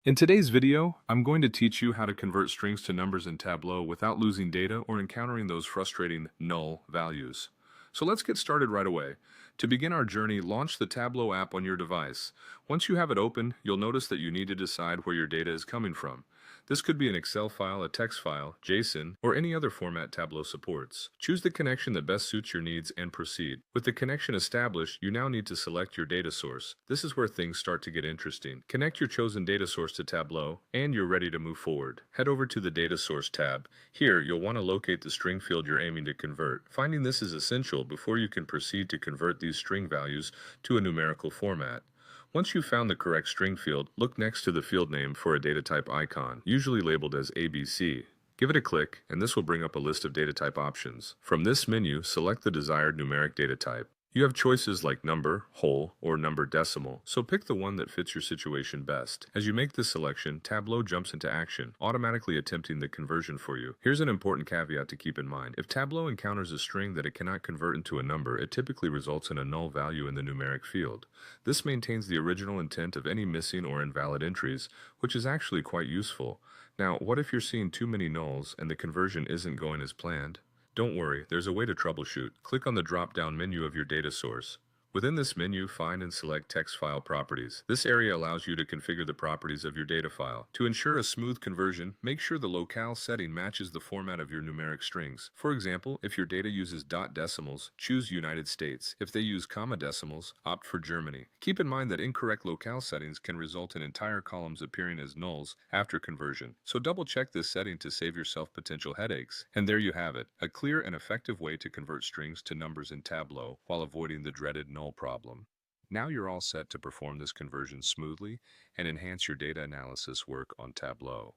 In today's video, I'm going to teach you how to convert strings to numbers in Tableau without losing data or encountering those frustrating null values. So let's get started right away. To begin our journey, launch the Tableau app on your device. Once you have it open, you'll notice that you need to decide where your data is coming from. This could be an Excel file, a text file, JSON, or any other format Tableau supports. Choose the connection that best suits your needs and proceed. With the connection established, you now need to select your data source. This is where things start to get interesting. Connect your chosen data source to Tableau, and you're ready to move forward. Head over to the Data Source tab. Here, you'll want to locate the string field you're aiming to convert. Finding this is essential before you can proceed to convert these string values to a numerical format. Once you've found the correct string field, look next to the field name for a data type icon, usually labeled as ABC. Give it a click, and this will bring up a list of data type options. From this menu, select the desired numeric data type. You have choices like number, whole, or number decimal, so pick the one that fits your situation best. As you make this selection, Tableau jumps into action, automatically attempting the conversion for you. Here's an important caveat to keep in mind. If Tableau encounters a string that it cannot convert into a number, it typically results in a null value in the numeric field. This maintains the original intent of any missing or invalid entries, which is actually quite useful. Now, what if you're seeing too many nulls and the conversion isn't going as planned? Don't worry, there's a way to troubleshoot. Click on the drop-down menu of your data source. Within this menu, find and select Text File Properties. This area allows you to configure the properties of your data file. To ensure a smooth conversion, make sure the locale setting matches the format of your numeric strings. For example, if your data uses dot decimals, choose United States. If they use comma decimals, opt for Germany. Keep in mind that incorrect locale settings can result in entire columns appearing as nulls after conversion. So double-check this setting to save yourself potential headaches. And there you have it, a clear and effective way to convert strings to numbers in Tableau while avoiding the dreaded null problem. Now you're all set to perform this conversion smoothly and enhance your data analysis work on Tableau.